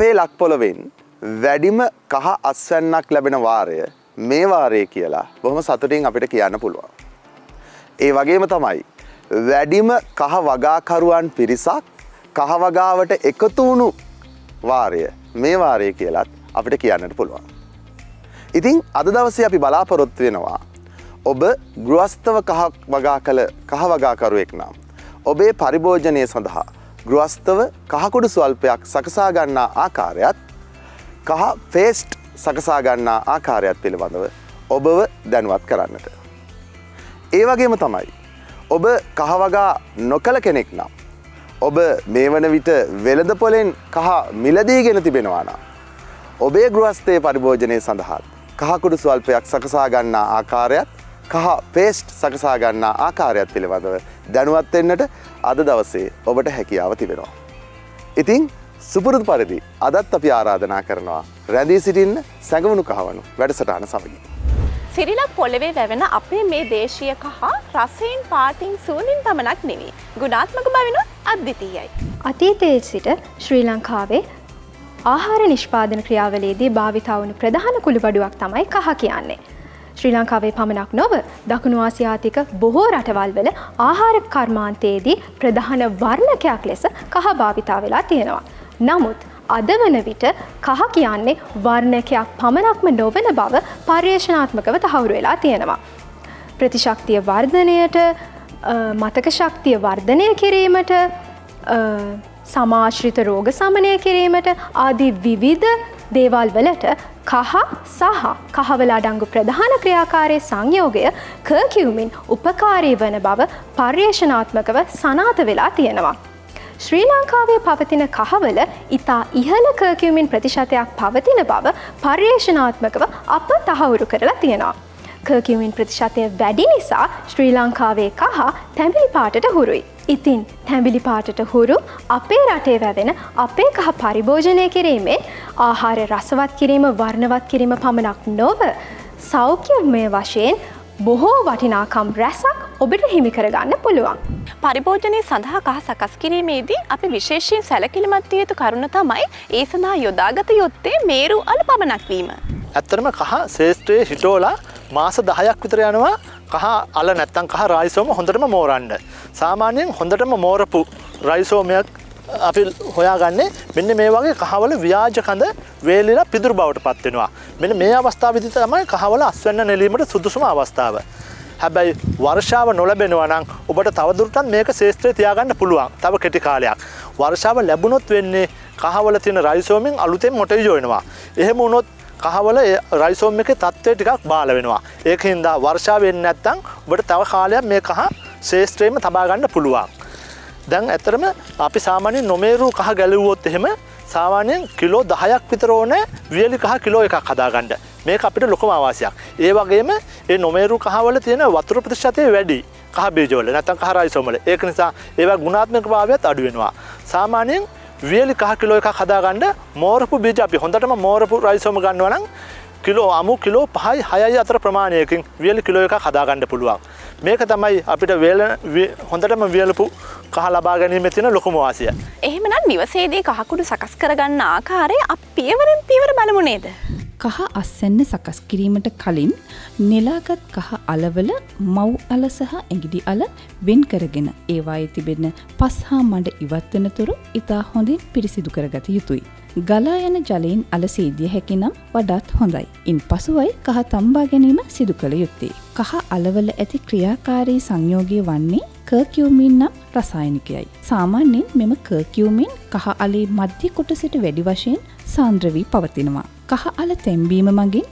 අපේ ලක් පොළවෙන් වැඩිම කහ අස්වැන්නක් ලැබෙන වාරය මේ වාරය කියලා බොහොම සතුටින් අපිට කියන්න පුළුවන්. ඒ වගේම තමයි වැඩිම කහ වගාකරුවන් පිරිසක් කහ වගාවට එකතු වුණු වාරය මේ වාරය කියලත් අපිට කියන්නට පුළුවන්. ඉතින් අද දවසේ අපි බලාපොරොත්තු වෙනවා ඔබ ගෘහස්තව කහ වගා කළ කහ වගාකරුවෙක් නම් ඔබේ පරිභෝජනය සඳහා ගෘහස්තව කහකුඩු ස්වල්පයක් සකසා ගන්නා ආකාරයත් කහ පේස්ට් සකසා ගන්නා ආකාරයත් පිළිබඳව ඔබව දැනුවත් කරන්නට. ඒ වගේම තමයි ඔබ කහ වගා නොකළ කෙනෙක් නම් ඔබ මේ වන විට වෙළඳ පොලෙන් කහ මිලදීගෙන තිබෙනවා නම් ඔබේ ගෘහස්තයේ පරිභෝජනය සඳහා කහකුඩු ස්වල්පයක් සකසා ගන්නා ආකාරයත් කහ පේස්ට් සකසා ගන්නා ආකාරයත් පිළිබඳව දැනුවත් වෙන්නට අද දවසේ ඔබට හැකියාව තිබෙනවා. ඉතින් සුපුරුදු පරිදි අදත් අපි ආරාධනා කරනවා රැඳී සිටින්න සැඟවුණු කහවණු වැඩසටහන සමගින්. සිරිලක් පොළවේ වැවෙන අපේ මේ දේශීය කහ රසයෙන් පාටින් සූනින් පමණක් නෙවෙයි ගුණාත්මක බවිනුත් අද්විතීයයි. අතීතයේ සිට ශ්‍රී ලංකාවේ ආහාර නිෂ්පාදන ක්‍රියාවලියේදී භාවිතා වුණු ප්‍රධාන කුළුබඩුවක් තමයි කහ කියන්නේ. ශ්‍රී ලංකාවේ පමණක් නොව දකුණු ආසියාතික බොහෝ රටවල් වල ආහාර කර්මාන්තයේදී ප්‍රධාන වර්ණකයක් ලෙස කහ භාවිතා වෙලා තියෙනවා. නමුත් අද වන විට කහ කියන්නේ වර්ණකයක් පමණක්ම නොවන බව පර්යේෂණාත්මකව තහවුරු වෙලා තියෙනවා. ප්‍රතිශක්තිය වර්ධනයට, මතක ශක්තිය වර්ධනය කිරීමට, සමාශ්‍රිත රෝග සමනය කිරීමට ආදී විවිධ දේවල් වලට කහ සහ කහවල අඩංගු ප්‍රධාන ක්‍රියාකාරී සංයෝගය කර්කියුමින් උපකාරී වන බව පර්යේෂණාත්මකව සනාථ වෙලා තියෙනවා. ශ්‍රී ලංකාවේ පවතින කහවල ඉතා ඉහළ කර්කියුමින් ප්‍රතිශතයක් පවතින බව පර්යේෂණාත්මකව අප තහවුරු කරලා තියෙනවා. කර්කියුමින් ප්‍රතිශතය වැඩි නිසා ශ්‍රී ලංකාවේ කහ තැඹිලි පාටට හුරුයි. ඉතින් තැඹිලි පාටට හුරු අපේ රටේ වැවෙන අපේ කහ පරිභෝජනය කිරීමෙන් ආහාර රසවත් කිරීම, වර්ණවත් කිරීම පමණක් නොව සෞඛ්‍යමය වශයෙන් බොහෝ වටිනාකම් රැසක් ඔබට හිමි කරගන්න පුළුවන්. පරිභෝජනය සඳහා කහ සකස් කිරීමේදී අපි විශේෂයෙන් සැලකිලිමත් විය යුතු කරුණ තමයි ඒ සඳහා යොදාගත යුත්තේ මේරු අල පමණක් වීම. ඇත්තටම කහ ශේෂ්ත්‍රයේ හිටෝලා මාස 10ක් විතර යනවා කහ අල නැත්තම් කහ රයිසෝම හොඳටම මෝරන්න. සාමාන්‍යයෙන් හොඳටම මෝරපු රයිසෝමයක් අපි හොයාගන්නේ මෙන්න මේ වගේ කහවල ව්‍යාජ කඳ වේලිලා පිදුරු බවට පත් වෙනවා. මෙන්න මේ අවස්ථාවේදී තමයි කහවල අස්වැන්න නෙලීමට සුදුසුම අවස්ථාව. හැබැයි වර්ෂාව නොලැබෙනවා නම් ඔබට තවදුරටත් මේක ශේෂ්ත්‍රයේ තියාගන්න පුළුවන්. තව කෙටි කාලයක්. වර්ෂාව ලැබුණොත් වෙන්නේ කහවල තියෙන රයිසෝමෙන් අලුතෙන් මොටෙයිජෝ වෙනවා. එහෙම වුණොත් කහවල රයිසෝම් එකේ තත්ත්වය ටිකක් බාල වෙනවා. ඒකින්ද වර්ෂාව වෙන්නේ නැත්නම් ඔබට තව කාලයක් මේ කහ ශේෂ්ත්‍රයේම තබා ගන්න පුළුවන්. දැන් ඇත්තටම අපි සාමාන්‍යයෙන් නොමේරු කහ ගැලුවොත් එහෙම සාමාන්‍යයෙන් කිලෝ 10ක් විතර ඕනේ වියලි කහ කිලෝ එකක් හදාගන්න. මේක අපිට ලොකුම අවශ්‍යයක්. ඒ වගේම ඒ නොමේරු කහවල තියෙන වතුර ප්‍රතිශතය වැඩි. කහ බීජවල නැත්නම් කහ රයිසෝම වල. ඒක නිසා ඒවා ගුණාත්මක භාවයත් අඩු වෙනවා. සාමාන්‍යයෙන් වියලි කහ කිලෝ එකක් හදාගන්න මෝරපු බීජ අපි හොඳටම මෝරපු රයිසෝම ගන්නවා නම් කිලෝ 5යි 6යි අතර ප්‍රමාණයකින් වියලි කිලෝ එකක් හදාගන්න පුළුවන්. මේක තමයි අපිට හොඳටම වියලපු කහ ලබා ගැනීමේ තියෙන ලොකුම වාසිය. එහෙමනම් නිවසේදී කහකුඩු සකස් කරගන්න ආකාරය අපි පියවරෙන් පියවර බලමු නේද? කහ අස්වැන්න සකස් කිරීමට කලින් නෙලාගත් කහ අලවල මව් අල සහ ඇඟිලි අල වෙන් කරගෙන ඒවායේ තිබෙන පස් හා මඩ ඉවත් වෙන තුරු ඉතා හොඳින් පිරිසිදු කරගත යුතුයි. ගලා යන ජලයෙන් අල සීදිය හැකි නම් වඩාත් හොඳයි. ඉන්පසුවයි කහ තම්බා ගැනීම සිදු කළ යුත්තේ. කහ අලවල ඇති ක්‍රියාකාරී සංයෝගය වන්නේ කර්කියුමින් නම් රසායනිකයයි. සාමාන්‍යයෙන් මෙම කර්කියුමින් කහ අලේ මධ්‍ය කොටසට වැඩි වශයෙන් සාන්ද්‍ර වී පවතිනවා. කහ අල තැම්බීම මගින්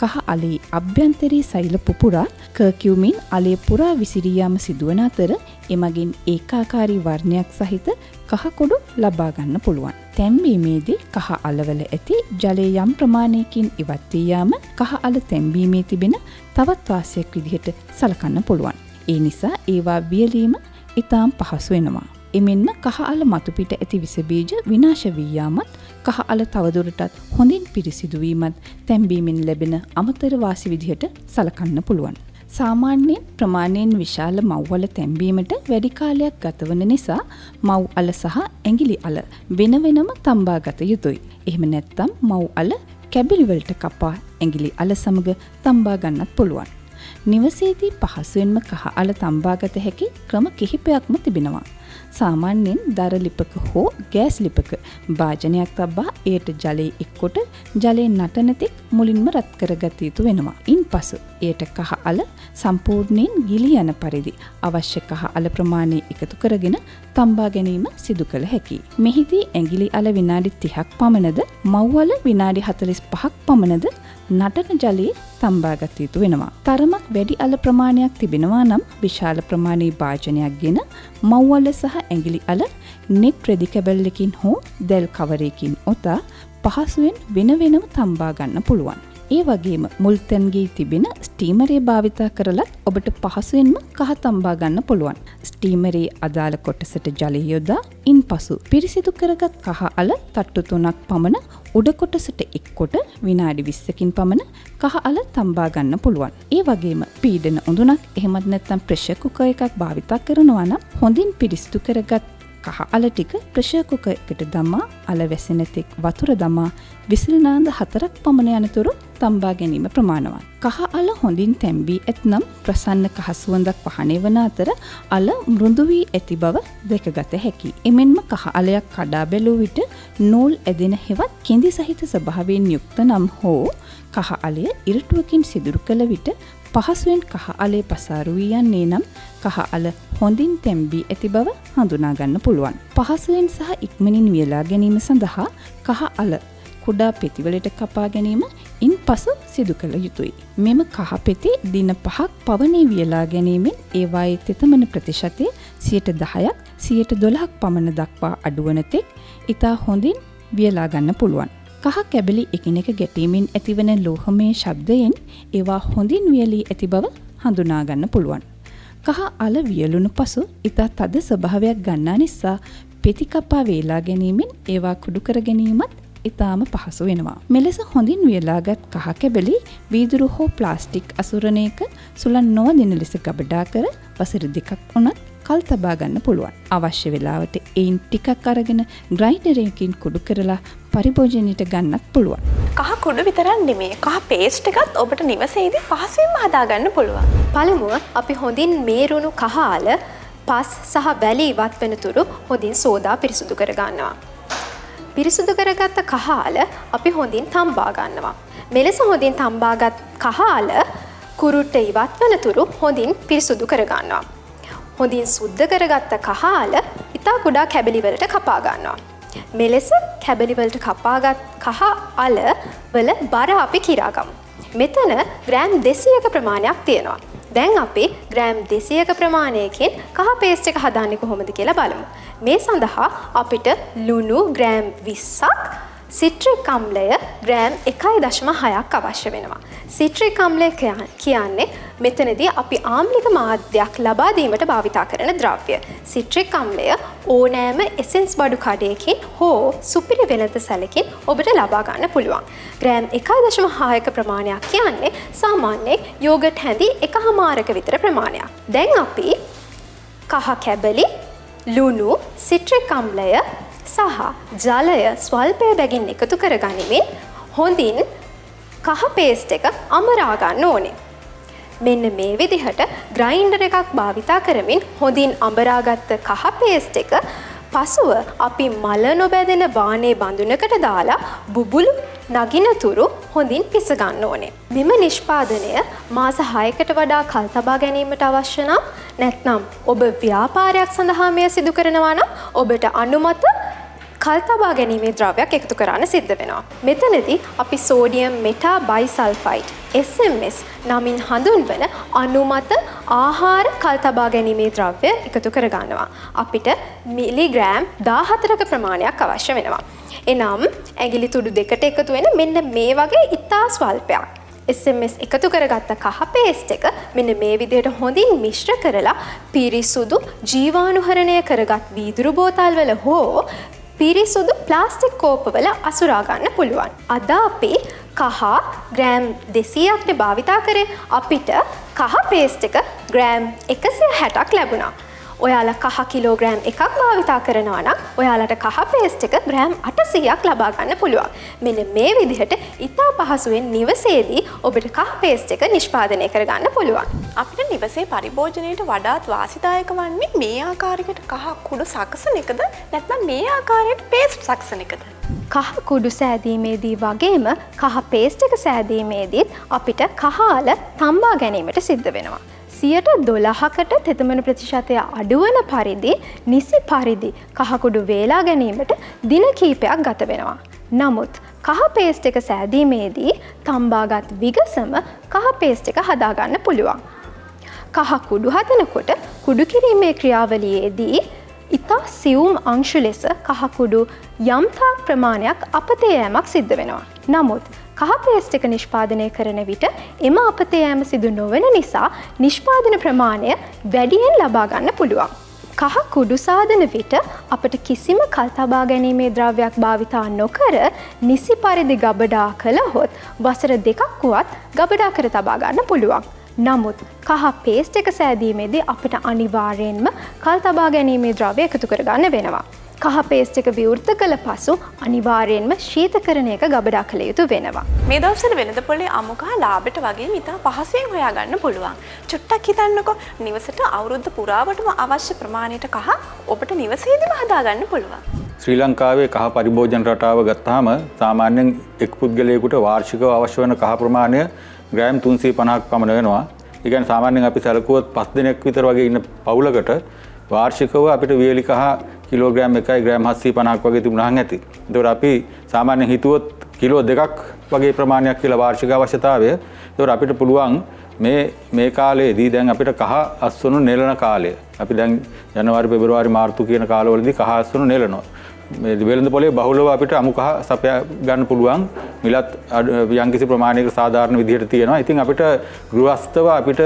කහ අලේ අභ්‍යන්තරී සෛල පුපුරා කර්කියුමින් අලේ පුරා විසිරී යාම සිදුවන අතර එමගින් ඒකාකාරී වර්ණයක් සහිත කහ කුඩු ලබා ගන්න පුළුවන්. තැම්බීමේදී කහ අලවල ඇති ජලය යම් ප්‍රමාණයකින් ඉවත් වී යාම කහ අල තැම්බීමේ තිබෙන තවත් වාසියක් විදිහට සලකන්න පුළුවන්. ඒ නිසා ඒවා වියලීම ඉතාම පහසු වෙනවා. එමෙන්ම කහ අල මතු පිට ඇති විස බීජ විනාශ වී යාමත් කහ අල තවදුරටත් හොඳින් පිරිසිදු වීමත් තැම්බීමෙන් ලැබෙන අමතර වාසි විදිහට සලකන්න පුළුවන්. සාමාන්‍යයෙන් ප්‍රමාණයෙන් විශාල මව්වල තැන්වීමට වැඩි කාලයක් ගතවන නිසා මව් අල සහ ඇඟිලි අල වෙන වෙනම තම්බා ගත යුතුයි. එහෙම නැත්නම් මව් අල කැබිලි වලට කපා ඇඟිලි අල සමග තම්බා ගන්නත් පුළුවන්. නිවසේදී පහසුවෙන්ම කහ අල තම්බා ගත හැකි ක්‍රම කිහිපයක්ම තිබෙනවා. සාමාන්‍යයෙන් දර ලිපක හෝ ගෑස් ලිපක භාජනයක් තබා එයට ජලය එක්කොට ජලයේ නටන තෙක් මුලින්ම රත් කරගත යුතු වෙනවා. ඉන්පසු එයට කහ අල සම්පූර්ණයෙන් ගිලී යන පරිදි අවශ්‍ය කහ අල ප්‍රමාණය එකතු කරගෙන තම්බා ගැනීම සිදු කළ හැකියි. මෙහිදී ඇඟිලි අල විනාඩි 30ක් පමණද මව් අල විනාඩි 45ක් පමණද නටන ජලයේ තම්බා ගත යුතු වෙනවා. තරමක් වැඩි අල ප්‍රමාණයක් තිබෙනවා නම් විශාල ප්‍රමාණයේ භාජනයක් ගෙන මව් අල සහ ඇඟිලි අල නෙට් රෙදි කැබල්ලකින් හෝ දැල් කවරයකින් ඔතා පහසුවෙන් වෙන වෙනම තම්බා ගන්න පුළුවන්. ඒ වගේම මුල් තැන්ගේ තිබෙන ස්ටීමරය භාවිතා කරලත් ඔබට පහසුවෙන්ම කහ තම්බා ගන්න පුළුවන්. ස්ටීමරයේ අදාළ කොටසට ජලය යොදා ඉන්පසු පිරිසිදු කරගත් කහ අල තට්ටු 3ක් පමණ උඩ කොටසට එක්කොට විනාඩි 20කින් පමණ කහ අල තම්බා ගන්න පුළුවන්. ඒ වගේම පීඩන උඳුනක් එහෙමත් නැත්නම් ප්‍රෙෂර් කුකර් එකක් භාවිතා කරනවා නම් හොඳින් පිරිසිදු කරගත් කහ අල ටික ප්‍රෙෂර් කුකර් එකට දමා අල වැසෙන තෙක් වතුර දමා විසිල් නාඳ 4ක් පමණ යනතුරු තම්බා ගැනීම ප්‍රමාණවත්. කහ අල හොඳින් තැම්බී ඇතනම් ප්‍රසන්න කහ සුවඳක් වහනය වන අතර අල මෘදු වී ඇති බව දැකගත හැකියි. එමෙන්ම කහ අලයක් කඩා බැලූ විට නූල් ඇදෙන හෙවත් කෙඳි සහිත ස්වභාවයෙන් යුක්ත නම් හෝ කහ අලය ඉරටුවකින් සිදුරු කළ විට පහසුවෙන් කහ අලේ පසාරු වී යන්නේ නම් කහ අල හොඳින් තැම්බී ඇති බව හඳුනා ගන්න පුළුවන්. පහසුවෙන් සහ ඉක්මනින් වියලා ගැනීම සඳහා කහ අල කුඩා පෙතිවලට කපා ගැනීම ඉන්පසු සිදු කළ යුතුයි. මෙම කහ පෙති දින 5ක් පවනේ වියලා ගැනීමෙන් ඒවායේ තෙතමන ප්‍රතිශතය 10%ක් 12%ක් පමණ දක්වා අඩුවන තෙක් ඉතා හොඳින් වියලා ගන්න පුළුවන්. කහ කැබලි එකිනෙක ගැටීමෙන් ඇතිවන ලෝහමය ශබ්දයෙන් ඒවා හොඳින් වියලී ඇති බව හඳුනා ගන්න පුළුවන්. කහ අල වියලුණු පසු ඉතා තද ස්වභාවයක් ගන්නා නිසා පෙති කපා වේලා ගැනීමෙන් ඒවා කුඩු කර ගැනීමත් ඉතාම පහසු වෙනවා. මෙලෙස හොඳින් වියලාගත් කහ කැබලි වීදුරු හෝ ප්ලාස්ටික් අසුරණයක සුළං නොවදින ලෙස ගබඩා කර වසර 2ක් වුණත් කල් තබා ගන්න පුළුවන්. අවශ්‍ය වෙලාවට එයින් ටිකක් අරගෙන ග්‍රයින්ඩරයකින් කුඩු කරලා පරිභෝජනයට ගන්නත් පුළුවන්. කහ කුඩු විතරක් නෙමේ කහ පේස්ට් එකත් ඔබට නිවසේදී පහසුවෙන්ම හදාගන්න පුළුවන්. පළමුව අපි හොඳින් මේරුණු කහ අල පස් සහ වැලි ඉවත් වෙන තුරු හොඳින් සෝදා පිරිසුදු කර ගන්නවා. පිරිසුදු කරගත්ත කහ අල අපි හොඳින් තම්බා ගන්නවා. මෙලෙස හොඳින් තම්බාගත් කහ අල කුරුට්ට ඉවත් වෙන තුරු හොඳින් පිරිසුදු කර ගන්නවා. හොඳින් සුද්ධ කරගත්ත කහ අල ඉතා කුඩා කැබලි වලට කපා ගන්නවා. මෙලෙස කැබලි වලට කපාගත් කහ අල වල බර අපි කිරා ගමු. මෙතන ග්‍රෑම් 200ක ප්‍රමාණයක් තියෙනවා. දැන් අපි ග්‍රෑම් 200ක ප්‍රමාණයකින් කහ පේස්ට් එක හදන්නේ කොහොමද කියලා බලමු. මේ සඳහා අපිට ලුණු ග්‍රෑම් 20ක් සිට්‍රික් අම්ලය ග්‍රෑම් 1.6ක් අවශ්‍ය වෙනවා. සිට්‍රික් අම්ලය කියන්නේ මෙතනදී අපි ආම්ලික මාධ්‍යයක් ලබා දීමට භාවිතා කරන ද්‍රව්‍ය. සිට්‍රික් අම්ලය ඕනෑම එසෙන්ස් බඩු කඩයකින් හෝ සුපිරි වෙළඳ සැලකින් ඔබට ලබා ගන්න පුළුවන්. ග්‍රෑම් 1.6ක ප්‍රමාණයක් කියන්නේ සාමාන්‍යයෙන් යෝගට් හැඳි 1/4ක විතර ප්‍රමාණයක්. දැන් අපි කහ කැබලි, ලුණු, සිට්‍රික් අම්ලය සහ ජලය ස්වල්පය බැගින් එකතු කර ගනිමින් හොඳින් කහ පේස්ට් එක අමරා ගන්න ඕනේ. මෙන්න මේ විදිහට ග්‍රයින්ඩර් එකක් භාවිතා කරමින් හොඳින් අඹරාගත්ත කහ පේස්ට් එක පසුව අපි මල නොබැදෙන වානේ බඳුනකට දාලා බුබුලු නගිනතුරු හොඳින් පිස ගන්න ඕනේ. මෙම නිෂ්පාදනය මාස 6කට වඩා කල් තබා ගැනීමට අවශ්‍ය නම් නැත්නම් ඔබ ව්‍යාපාරයක් සඳහා මෙය සිදු කරනවා නම් ඔබට අනුමත කල් තබා ගැනීමේ ද්‍රව්‍යයක් එකතු කරන්න සිද්ධ වෙනවා. මෙතනදී අපි සෝඩියම් මෙටා බයිසල්ෆයිඩ් SMS නමින් හඳුන්වන අනුමත ආහාර කල් තබා ගැනීමේ ද්‍රව්‍ය එකතු කර ගන්නවා. අපිට මිලිග්‍රෑම් 14ක ප්‍රමාණයක් අවශ්‍ය වෙනවා. එනම් ඇඟිලි තුඩු දෙකට එකතු වෙන මෙන්න මේ වගේ ඉතා ස්වල්පයක්. SMS එකතු කරගත්ත කහ පේස්ට් එක මෙන්න මේ විදිහට හොඳින් මිශ්‍ර කරලා පිරිසුදු ජීවාණුහරණය කරගත් වීදුරු බෝතල් වල හෝ පිරිසුදු ප්ලාස්ටික් කෝපවල අසුරා ගන්න පුළුවන්. අද අපි කහ ග්‍රෑම් 200ක්ට භාවිතා කරේ අපිට කහ පේස්ට් එක ග්‍රෑම් 160ක් ලැබුණා. ඔයාලා කහ කිලෝග්‍රෑම් එකක් භාවිතා කරනවා නම් ඔයාලට කහ පේස්ට් එක ග්‍රෑම් 800ක් ලබා ගන්න පුළුවන්. මෙන්න මේ විදිහට ඉතා පහසුවෙන් නිවසේදී ඔබට කහ පේස්ට් එක නිෂ්පාදනය කරගන්න පුළුවන්. අපිට නිවසේ පරිභෝජනයට වඩාත් වාසිදායක වන්නේ මේ ආකාරයකට කහ කුඩු සකසන එකද නැත්නම් මේ ආකාරයට පේස්ට් සකසන එකද? කහ කුඩු සෑදීමේදී වගේම කහ පේස්ට් එක සෑදීමේදීත් අපිට කහ අල තම්බා ගැනීමට සිද්ධ වෙනවා. 12%කට තෙතමන ප්‍රතිශතය අඩුවන පරිදි නිසි පරිදි කහකුඩු වේලා ගැනීමට දින කීපයක් ගත වෙනවා. නමුත් කහ පේස්ට් එක සෑදීමේදී තම්බාගත් විගසම කහ පේස්ට් එක හදාගන්න පුළුවන්. කහ කුඩු හදනකොට කුඩු කිරීමේ ක්‍රියාවලියේදී ඉතා සියුම් අංශු ලෙස කහකුඩු යම්තා ප්‍රමාණයක් අපතේ යෑමක් සිද්ධ වෙනවා. නමුත් කහ පේස්ට් එක නිෂ්පාදනය කරන විට එම අපතේ යෑම සිදු නොවන නිසා නිෂ්පාදන ප්‍රමාණය වැඩියෙන් ලබා ගන්න පුළුවන්. කහ කුඩු සාදන විට අපට කිසිම කල් තබා ගැනීමේ ද්‍රව්‍යයක් භාවිතා නොකර නිසි පරිදි ගබඩා කළහොත් වසර 2ක් වුවත් ගබඩා කර තබා ගන්න පුළුවන්. නමුත් කහ පේස්ට් එක සෑදීමේදී අපිට අනිවාර්යෙන්ම කල් තබා ගැනීමේ ද්‍රව්‍ය එකතු කරගන්න වෙනවා. කහ පේස්ට් එක විවෘත කළ පසු අනිවාර්යෙන්ම ශීතකරණයක ගබඩා කළ යුතු වෙනවා. මේ දවස්වල වෙළඳ පොලේ අමු කහ ලාභයට වගේ ඉතා පහසුවෙන් හොයාගන්න පුළුවන්. චුට්ටක් හිතන්නකෝ නිවසට අවුරුද්ද පුරාවටම අවශ්‍ය ප්‍රමාණයට කහ ඔබට නිවසේදීම හදාගන්න පුළුවන්. ශ්‍රී ලංකාවේ කහ පරිභෝජන රටාව ගත්තාම සාමාන්‍යයෙන් එක් පුද්ගලයෙකුට වාර්ෂිකව අවශ්‍ය වන කහ ප්‍රමාණය ග්‍රෑම් 350ක් පමණ වෙනවා. ඒ කියන්නේ සාමාන්‍යයෙන් අපි සැලකුවොත් 5 දිනක් විතර වගේ ඉන්න පවුලකට වාර්ෂිකව අපිට වියලි කහ කිලෝග්‍රෑම් 1යි ග්‍රෑම් 750ක් වගේ තිබුණාන් ඇති. ඒතකොට අපි සාමාන්‍යයෙන් හිතුවොත් කිලෝ 2ක් වගේ ප්‍රමාණයක් කියලා වාර්ෂික අවශ්‍යතාවය. ඒතකොට අපිට පුළුවන් මේ කාලේදී දැන් අපිට කහ අස්වනු නෙලන කාලය. අපි දැන් ජනවාරි පෙබරවාරි මාර්තු කියන කාලවලදී කහ අස්වනු නෙලනවා. මේ වෙළඳ පොලේ බහුලව අපිට අමු කහ සපයා ගන්න පුළුවන්. මිලත් යම්කිසි ප්‍රමාණයක සාධාරණ විදිහට තියෙනවා. ඉතින් අපිට ගෘහස්තව අපිට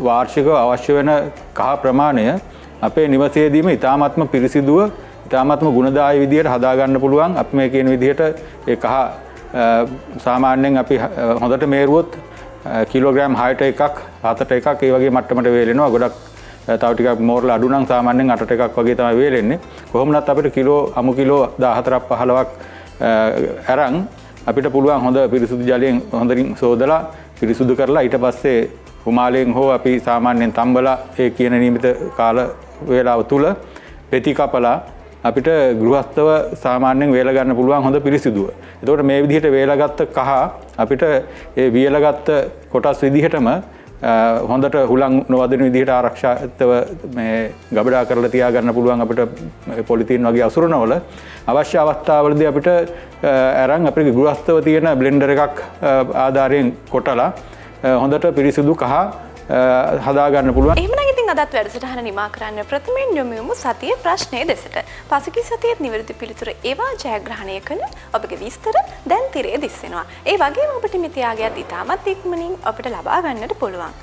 වාර්ෂිකව අවශ්‍ය වෙන කහ ප්‍රමාණය අපේ නිවසේදීම ඉතාමත්ම පිරිසිදුව ඉතාමත්ම ගුණදායී විදිහට හදාගන්න පුළුවන්. අපි මේ කියන විදිහට ඒ කහ සාමාන්‍යයෙන් අපි හොඳට මේරුවොත් කිලෝග්‍රෑම් 6ට එකක් 7ට එකක් ඒ වගේ මට්ටමට වේලෙනවා. ගොඩක් තව ටිකක් මෝරලා අඩු නම් සාමාන්‍යයෙන් 8ට එකක් වගේ තමයි වේලෙන්නේ. කොහොමනත් අපිට අමු කිලෝ 14ක් 15ක් අරන් අපිට පුළුවන් හොඳ පිරිසුදු ජලයෙන් හොඳින් සෝදලා පිරිසුදු කරලා ඊට පස්සේ කුමාලයෙන් හෝ අපි සාමාන්‍යයෙන් තම්බලා ඒ කියන නියමිත කාල වේලාව තුල පෙති කපලා අපිට ගෘහස්තව සාමාන්‍යයෙන් වේල ගන්න පුළුවන් හොඳ පිරිසිදුව. එතකොට මේ විදිහට වේලගත්ත කහ අපිට ඒ වියලගත්ත කොටස් විදිහටම හොඳට හුලං නොවදින විදිහට ආරක්ෂිතව මේ ගබඩා කරලා තියාගන්න පුළුවන් අපිට පොලිතීන් වගේ අසුරනවල අවශ්‍ය අවස්ථාවලදී අපිට අරන් අපේ ගෘහස්තව තියෙන බ්ලෙන්ඩර් එකක් ආධාරයෙන් කොටලා හොඳට පිරිසිදු කහ හදාගන්න පුළුවන්. එහෙමනම් ඉතින් අදත් වැඩසටහන නිමා කරන්න ප්‍රථමයෙන් යොමු වෙමු සතියේ ප්‍රශ්නය දෙසට. පසුගිය සතියේත් නිවැරදි පිළිතුර ඒවා ජයග්‍රහණය කළ ඔබගේ විස්තර දැන් තිරේ දිස්සෙනවා. ඒ වගේම ඔබට මිත්‍යාගයත් ඉතාමත් ඉක්මනින් අපිට ලබා ගන්නට පුළුවන්.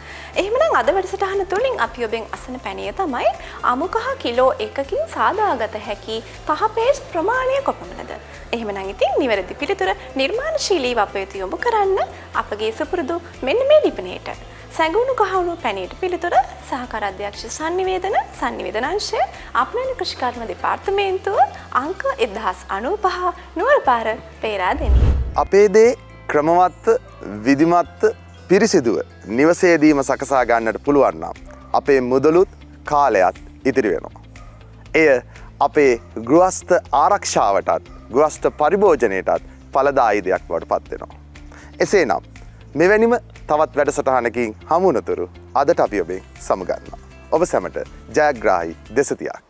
එහෙමනම් අද වැඩසටහන තුළින් අපි ඔබෙන් අසන පැණිය තමයි අමු කහ කිලෝ 1කින් සාදාගත හැකි කහ පේස්ට් ප්‍රමාණය කොපමණද? එහෙමනම් ඉතින් නිවැරදි පිළිතුර නිර්මාණශීලීව අප වෙත යොමු කරන්න අපගේ සුපුරුදු මෙන්න මේ ලිපිනයට. සැඟවුණු කහවණු පැණියට පිළිතුර සහකාර අධ්‍යක්ෂ සංනිවේදනාංශය අපනයන කෘෂිකර්ම දෙපාර්තමේන්තුව අංක 1095 නුවරපාර පේරාදෙණිය. අපේ දේ ක්‍රමවත්ව විධිමත්ව පිරිසිදුව නිවසේදීම සකසා ගන්නට පුළුවන් නම් අපේ මුදලුත් කාලයත් ඉතිරි වෙනවා. එය අපේ ගෘහස්ත ආරක්ෂාවටත් ගෘහස්ත පරිභෝජනයටත් ඵලදායී දෙයක් බවට පත් වෙනවා. එසේනම් මෙවැනිම තවත් වැඩසටහනකින් හමු වනතුරු අදට අපි ඔබෙන් සමුගන්නවා. ඔබ සැමට ජයග්‍රාහී දෙසතියක්.